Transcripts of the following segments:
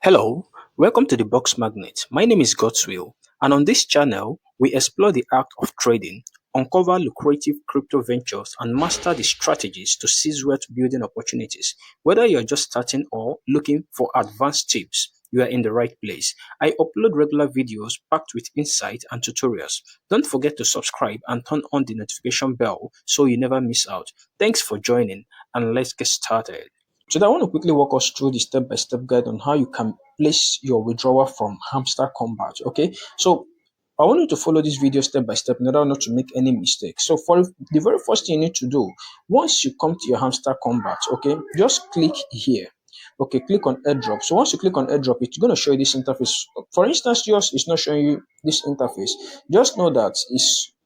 Hello, welcome to the Box Magnet. My name is Godswill, and on this channel, we explore the art of trading, uncover lucrative crypto ventures, and master the strategies to seize wealth building opportunities. Whether you're just starting or looking for advanced tips, you are in the right place. I upload regular videos packed with insight and tutorials. Don't forget to subscribe and turn on the notification bell so you never miss out. Thanks for joining, and let's get started. So I want to quickly walk us through the step-by-step guide on how you can place your withdrawal from Hamster Kombat. Okay, so I want you to follow this video step by step in order not to make any mistakes. So for the very first thing you need to do, once you come to your Hamster Kombat, okay, just click here. Okay, click on Airdrop. So once you click on Airdrop, it's going to show you this interface. For instance, yours is not showing you this interface. Just know that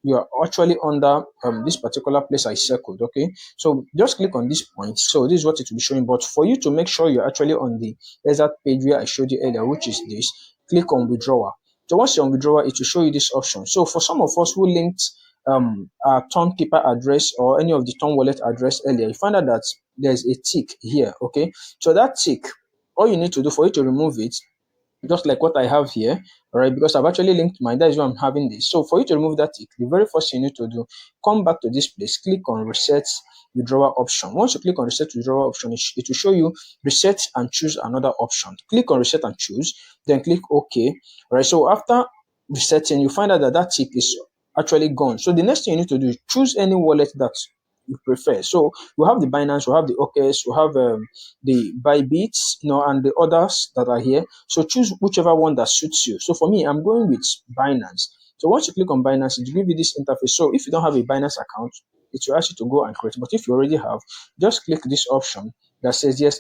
you are actually under this particular place I circled. Okay, so just click on this point. So this is what it will be showing. But for you to make sure you're actually on the exact page where I showed you earlier, which is this, click on Withdrawal. So once you're on Withdrawal, it will show you this option. So for some of us who linked our Ton Keeper address or any of the Ton Wallet address earlier, you find out that there's a tick here. Okay, so that tick, all you need to do for you to remove it, just like what I have here, all right, because I've actually linked mine, that is why I'm having this. So for you to remove that tick, the very first thing you need to do, come back to this place, click on reset withdrawal option. Once you click on reset withdrawal option, it will show you reset and choose another option. Click on reset and choose, then click OK. All right, so after resetting, you find out that that tick is actually gone. So the next thing you need to do is choose any wallet that you prefer. So we have the Binance, we have the OKS, we have the Bybit, and the others that are here. So choose whichever one that suits you. So for me, I'm going with Binance. So once you click on Binance, it will give you this interface. So if you don't have a Binance account, it will ask you to go and create. But if you already have, just click this option that says, yes,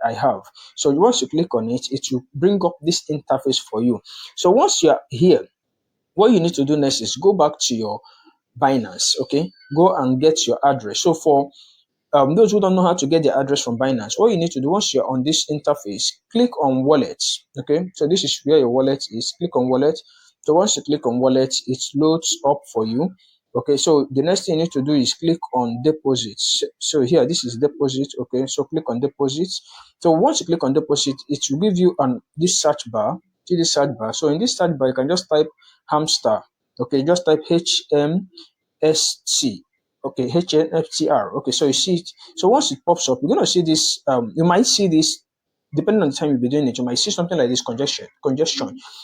I have. So once you click on it, it will bring up this interface for you. So once you're here, what you need to do next is go back to your Binance, okay? Go and get your address. So for those who don't know how to get the address from Binance, what you need to do once you're on this interface, click on wallets, okay? So this is where your wallet is. Click on wallet. So once you click on wallet, it loads up for you. Okay, so the next thing you need to do is click on deposits. So here, this is deposit. Okay, so click on deposits. So once you click on deposit, it will give you on this search bar. See this search bar. So in this search bar, you can just type hamster. Okay, just type HMST. Okay, HNFTR. Okay, so you see it. So once it pops up, you're gonna see this. You might see this depending on the time you'll be doing it. You might see something like this congestion.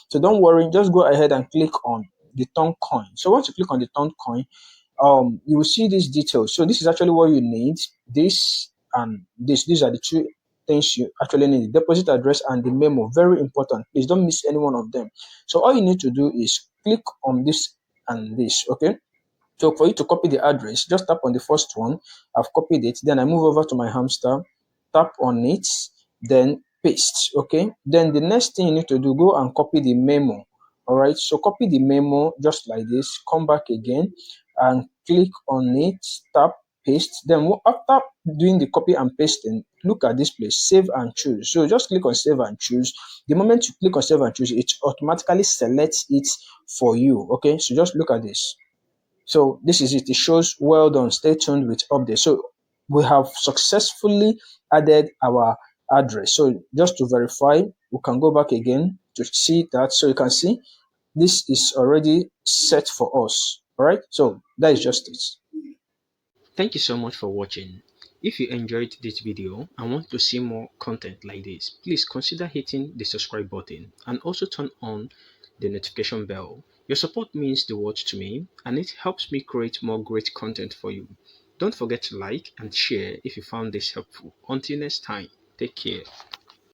So don't worry, just go ahead and click on the Ton coin. So once you click on the Ton coin, you will see these details. So this is actually what you need. This and this. These are the two things you actually need: the deposit address and the memo. Very important. Please don't miss any one of them. So all you need to do is click on this and this. Okay. So for you to copy the address, just tap on the first one. I've copied it. Then I move over to my hamster, tap on it, then paste. Okay. Then the next thing you need to do, go and copy the memo. All right. So copy the memo just like this. Come back again and click on it. Tap paste. Then after doing the copy and pasting, look at this place, save and choose. So just click on save and choose. The moment you click on save and choose, it automatically selects it for you. Okay. So just look at this. So this is it. It shows well done. Stay tuned with updates. So we have successfully added our address. So just to verify, we can go back again to see that. So you can see this is already set for us. All right. So that is just it. Thank you so much for watching. If you enjoyed this video and want to see more content like this, please consider hitting the subscribe button and also turn on the notification bell. Your support means the world to me and it helps me create more great content for you. Don't forget to like and share if you found this helpful. Until next time, take care.